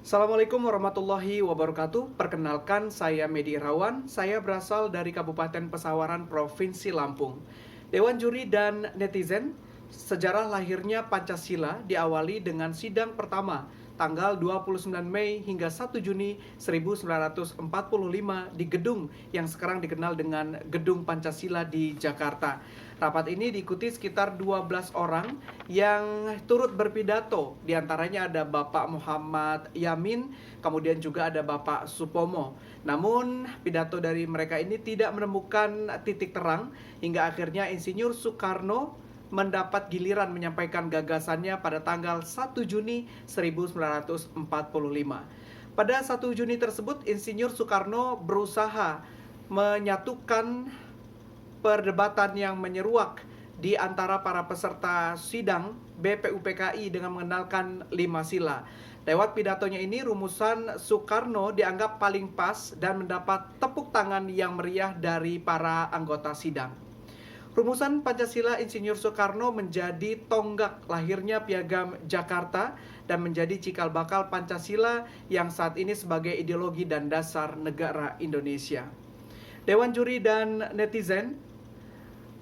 Assalamualaikum warahmatullahi wabarakatuh. Perkenalkan, saya Medi Irawan. Saya berasal dari Kabupaten Pesawaran, Provinsi Lampung. Dewan Juri dan netizen, sejarah lahirnya Pancasila diawali dengan sidang pertama tanggal 29 Mei hingga 1 Juni 1945 di gedung yang sekarang dikenal dengan Gedung Pancasila di Jakarta. Rapat ini diikuti sekitar 12 orang yang turut berpidato. Di antaranya ada Bapak Muhammad Yamin, kemudian juga ada Bapak Supomo. Namun pidato dari mereka ini tidak menemukan titik terang hingga akhirnya Insinyur Soekarno mendapat giliran menyampaikan gagasannya pada tanggal 1 Juni 1945. Pada 1 Juni tersebut, Insinyur Soekarno berusaha menyatukan perdebatan yang menyeruak di antara para peserta sidang BPUPKI dengan mengenalkan 5 sila. Lewat pidatonya ini, rumusan Soekarno dianggap paling pas dan mendapat tepuk tangan yang meriah dari para anggota sidang. Rumusan Pancasila Insinyur Soekarno menjadi tonggak lahirnya Piagam Jakarta dan menjadi cikal bakal Pancasila yang saat ini sebagai ideologi dan dasar negara Indonesia. Dewan Juri dan netizen,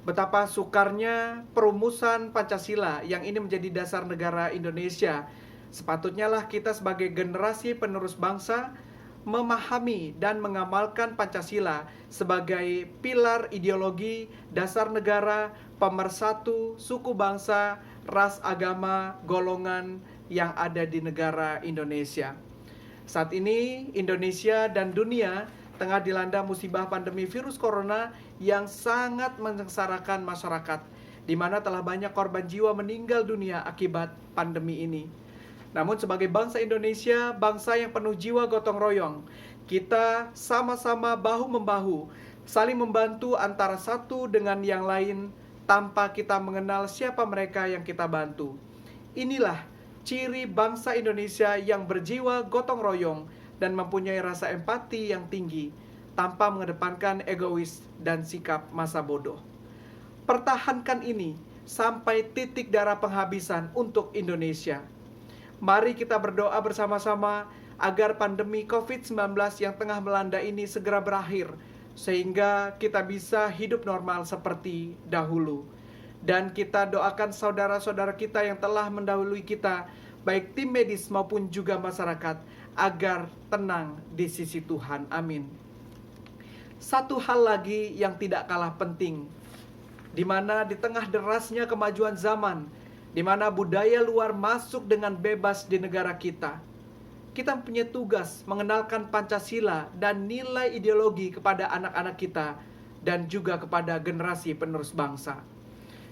betapa sukarnya perumusan Pancasila yang ini menjadi dasar negara Indonesia. Sepatutnya lah kita sebagai generasi penerus bangsa memahami dan mengamalkan Pancasila sebagai pilar ideologi, dasar negara, pemersatu suku bangsa, ras, agama, golongan yang ada di negara Indonesia. Saat ini Indonesia dan dunia tengah dilanda musibah pandemi virus corona yang sangat menyengsarakan masyarakat, di mana telah banyak korban jiwa meninggal dunia akibat pandemi ini. Namun sebagai bangsa Indonesia, bangsa yang penuh jiwa gotong royong, kita sama-sama bahu-membahu, saling membantu antara satu dengan yang lain tanpa kita mengenal siapa mereka yang kita bantu. Inilah ciri bangsa Indonesia yang berjiwa gotong royong dan mempunyai rasa empati yang tinggi tanpa mengedepankan egois dan sikap masa bodoh. Pertahankan ini sampai titik darah penghabisan untuk Indonesia. Mari kita berdoa bersama-sama agar pandemi COVID-19 yang tengah melanda ini segera berakhir, sehingga kita bisa hidup normal seperti dahulu. Dan kita doakan saudara-saudara kita yang telah mendahului kita, baik tim medis maupun juga masyarakat, agar tenang di sisi Tuhan. Amin. Satu hal lagi yang tidak kalah penting, di mana di tengah derasnya kemajuan zaman, di mana budaya luar masuk dengan bebas di negara kita, kita punya tugas mengenalkan Pancasila dan nilai ideologi kepada anak-anak kita dan juga kepada generasi penerus bangsa.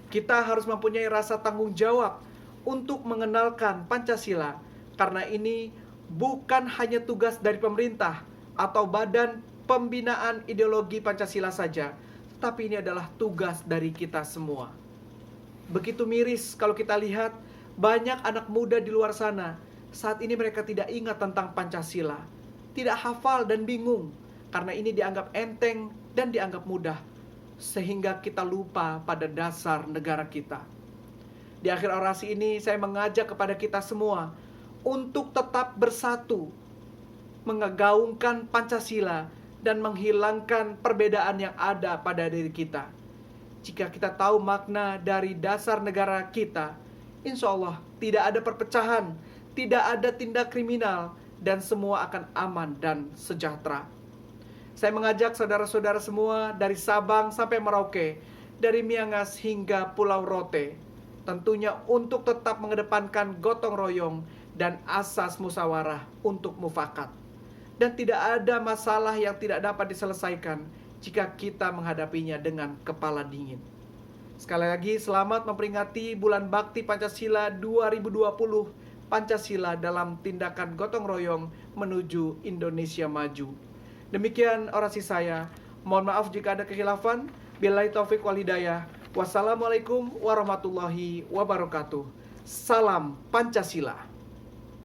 Kita harus mempunyai rasa tanggung jawab untuk mengenalkan Pancasila, karena ini bukan hanya tugas dari pemerintah atau badan pembinaan ideologi Pancasila saja, tapi ini adalah tugas dari kita semua. Begitu miris kalau kita lihat banyak anak muda di luar sana, saat ini mereka tidak ingat tentang Pancasila, tidak hafal dan bingung, karena ini dianggap enteng dan dianggap mudah, sehingga kita lupa pada dasar negara kita. Di akhir orasi ini saya mengajak kepada kita semua untuk tetap bersatu, mengaungkan Pancasila dan menghilangkan perbedaan yang ada pada diri kita. Jika kita tahu makna dari dasar negara kita, insya Allah tidak ada perpecahan, tidak ada tindak kriminal, dan semua akan aman dan sejahtera. Saya mengajak saudara-saudara semua dari Sabang sampai Merauke, dari Miangas hingga Pulau Rote, tentunya untuk tetap mengedepankan gotong royong dan asas musyawarah untuk mufakat. Dan tidak ada masalah yang tidak dapat diselesaikan jika kita menghadapinya dengan kepala dingin. Sekali lagi, selamat memperingati Bulan Bakti Pancasila 2020, Pancasila dalam tindakan gotong royong menuju Indonesia maju. Demikian orasi saya. Mohon maaf jika ada kekhilafan. Billahi taufiq wal hidayah. Wassalamualaikum warahmatullahi wabarakatuh. Salam Pancasila.